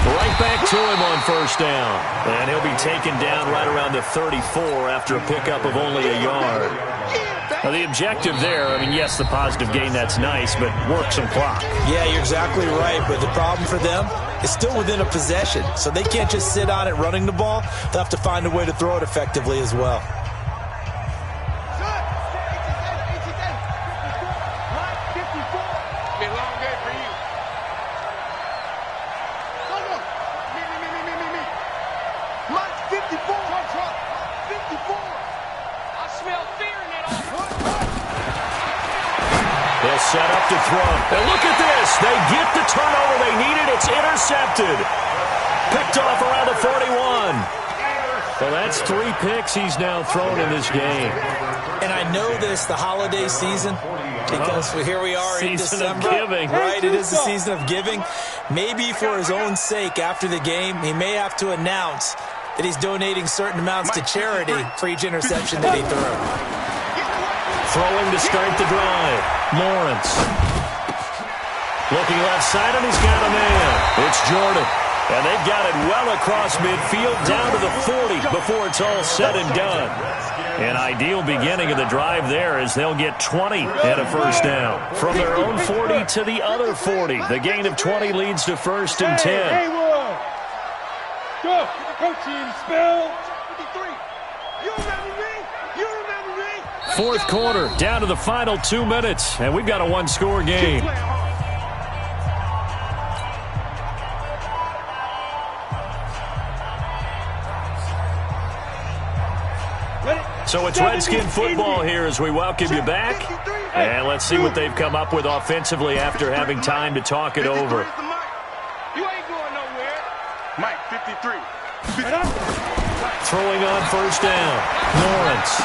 Speaker 1: Right back to him on first down. And he'll be taken down right around the 34 after a pickup of only a yard. Now, the objective there, I mean, yes, the positive gain, that's nice, but work some clock.
Speaker 3: Yeah, you're exactly right, but the problem for them is still within a possession, so they can't just sit on it running the ball. They'll have to find a way to throw it effectively as well.
Speaker 1: Set up to throw. And look at this. They get the turnover they needed. It's intercepted. Picked off around the 41. Well, that's 3 picks he's now thrown in this game.
Speaker 3: And I know this, the holiday season, because here we are in December.
Speaker 1: Season of giving.
Speaker 3: Right, it is the season of giving. Maybe for his own sake, after the game, he may have to announce that he's donating certain amounts to charity for each interception that he threw.
Speaker 1: Throwing to start the drive. Lawrence. Looking left side, and he's got a man. It's Jordan. And they've got it well across midfield down to the 40 before it's all said and done. An ideal beginning of the drive there as they'll get 20 and a first down. From their own 40 to the other 40. The gain of 20 leads to first and 10.
Speaker 5: Haywood! Go! Coaching spell!
Speaker 2: 53. You remember me? You remember me?
Speaker 1: Fourth quarter, down to the final 2 minutes, and we've got a one-score game. So it's Redskin football here as we welcome you back. And let's see what they've come up with offensively after having time to talk it over.
Speaker 2: You ain't going nowhere. Mike, 53.
Speaker 1: Throwing on first down, Lawrence.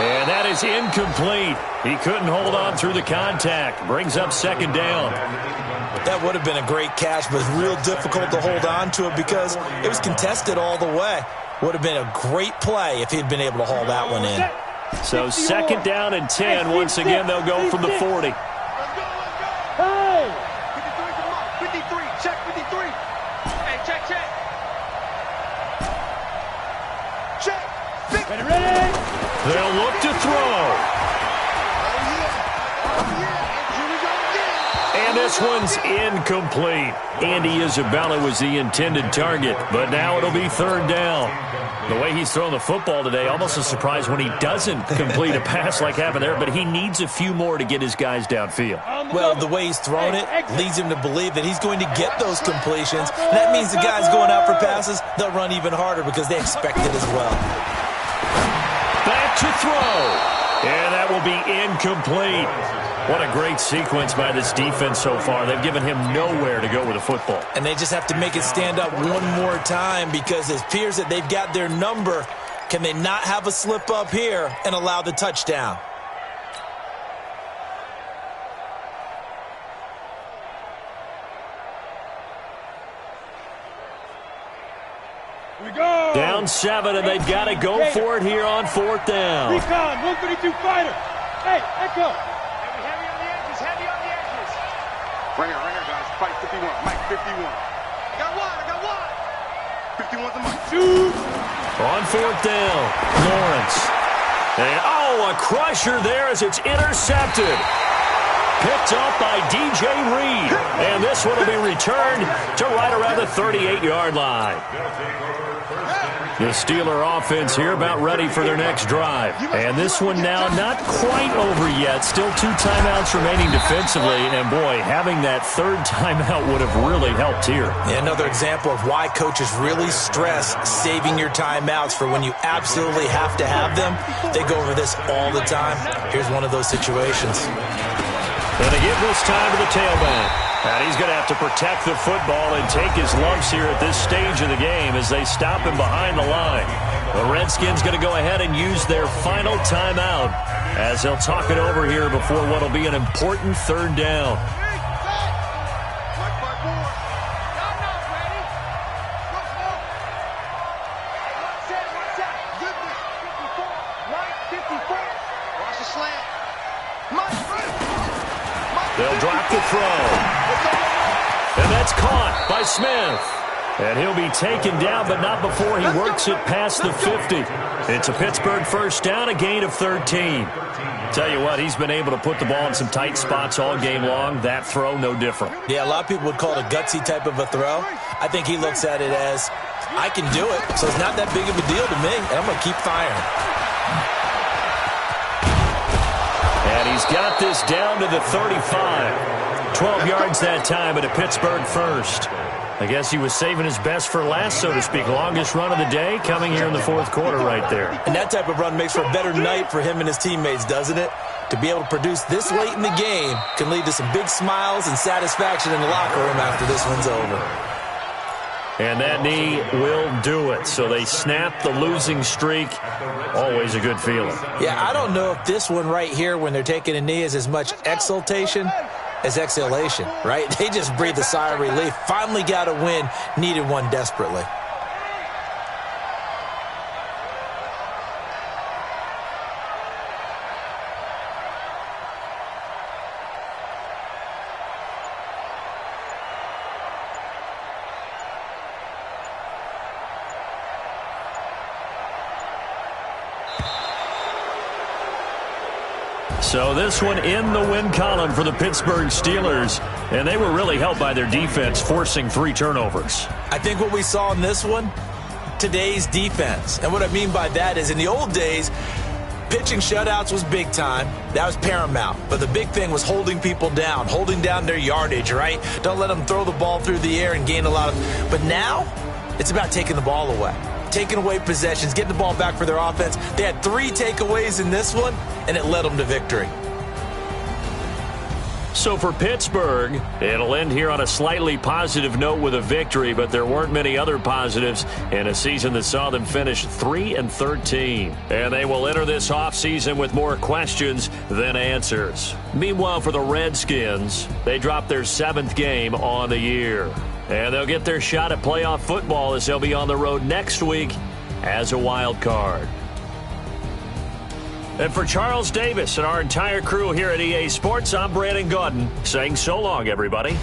Speaker 1: And that is incomplete. He couldn't hold on through the contact. Brings up second down.
Speaker 3: That would have been a great catch, but it's real difficult to hold on to it because it was contested all the way. Would have been a great play if he'd been able to haul that one in.
Speaker 1: So second down and 10. Once again, they'll go from the 40.
Speaker 5: Hey!
Speaker 2: 53, check 53. Hey, check. Check.
Speaker 5: Ready?
Speaker 1: They'll look to throw. And this one's incomplete. Andy Isabella was the intended target, but now it'll be third down. The way he's thrown the football today, almost a surprise when he doesn't complete a pass like happened there, but he needs a few more to get his guys downfield.
Speaker 3: Well, the way he's thrown it leads him to believe that he's going to get those completions. And that means the guys going out for passes, they'll run even harder because they expect it as well.
Speaker 1: Back to throw. And that will be incomplete. What a great sequence by this defense so far. They've given him nowhere to go with the football.
Speaker 3: And they just have to make it stand up one more time because it appears that they've got their number. Can they not have a slip up here and allow the touchdown?
Speaker 5: We go.
Speaker 1: Down 7, and they've got to go for it here on fourth down.
Speaker 5: Recon, 132 fighter. Hey, Echo.
Speaker 2: Heavy on the edges. Right here, guys. Fight 51. Mike, 51. I got one. 51's a Mike.
Speaker 5: Shoot.
Speaker 1: On fourth down, Lawrence. And, a crusher there as it's intercepted. Picked up by DJ Reed. And this one will be returned to right around the 38-yard line. The Steeler offense here about ready for their next drive. And this one now not quite over yet. Still 2 timeouts remaining defensively. And, boy, having that third timeout would have really helped here.
Speaker 3: Yeah, another example of why coaches really stress saving your timeouts for when you absolutely have to have them. They go over this all the time. Here's one of those situations.
Speaker 1: And they give this time to the tailback. And he's going to have to protect the football and take his lumps here at this stage of the game as they stop him behind the line. The Redskins going to go ahead and use their final timeout as they'll talk it over here before what will be an important third down. They'll drop the throw. And that's caught by Smith. And he'll be taken down, but not before he works it past the 50. It's a Pittsburgh first down, a gain of 13. Tell you what, he's been able to put the ball in some tight spots all game long. That throw, no different.
Speaker 3: Yeah, a lot of people would call it a gutsy type of a throw. I think he looks at it as, I can do it, so it's not that big of a deal to me, and I'm going to keep firing.
Speaker 1: And he's got this down to the 35. 12 yards that time, but a Pittsburgh first. I guess he was saving his best for last, so to speak. Longest run of the day coming here in the fourth quarter right there.
Speaker 3: And that type of run makes for a better night for him and his teammates, doesn't it? To be able to produce this late in the game can lead to some big smiles and satisfaction in the locker room after this one's over.
Speaker 1: And that knee will do it. So they snap the losing streak. Always a good feeling.
Speaker 3: Yeah, I don't know if this one right here, when they're taking a knee, is as much exultation as exhalation, right? They just breathe a sigh of relief. Finally got a win, needed one desperately.
Speaker 1: So this one in the win column for the Pittsburgh Steelers, and they were really helped by their defense forcing 3 turnovers.
Speaker 3: I think what we saw in this one, today's defense. And what I mean by that is in the old days, Pitching shutouts was big time. That was paramount. But the big thing was holding people down, holding down their yardage, right? Don't let them throw the ball through the air and gain a lot of... But now, it's about taking the ball away. Taking away possessions, getting the ball back for their offense. They had 3 takeaways in this one, and it led them to victory.
Speaker 1: So for Pittsburgh, it'll end here on a slightly positive note with a victory, but there weren't many other positives in a season that saw them finish 3-13. And they will enter this offseason with more questions than answers. Meanwhile, for the Redskins, they dropped their 7th game on the year. And they'll get their shot at playoff football as they'll be on the road next week as a wild card. And for Charles Davis and our entire crew here at EA Sports, I'm Brandon Gaudin saying so long, everybody.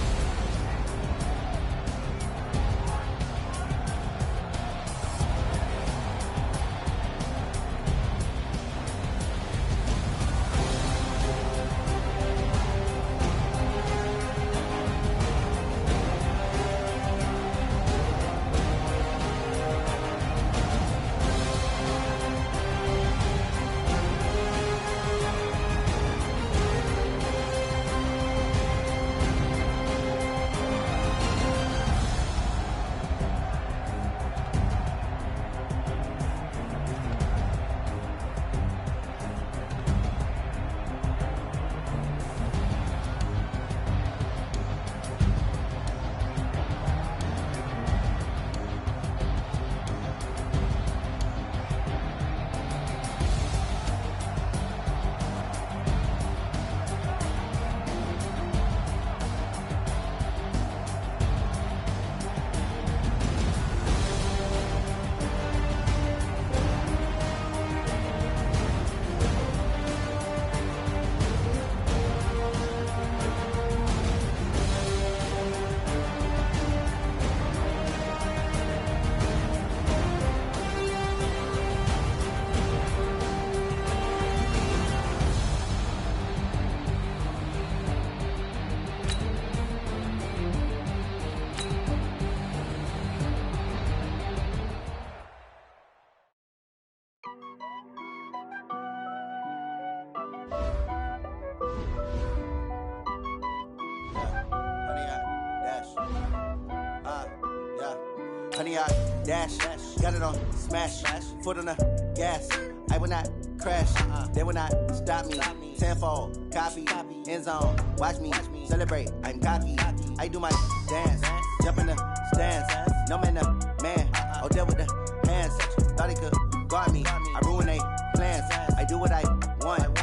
Speaker 6: Honey, I dash, got it on smash, foot on the gas. I will not crash, they will not stop me. Tenfold, copy, end zone, watch me celebrate. I'm cocky, I do my dance, jump in the stands. No man, the man, oh there with the hands. Thought he could guard me, I ruin they plans. I do what I want.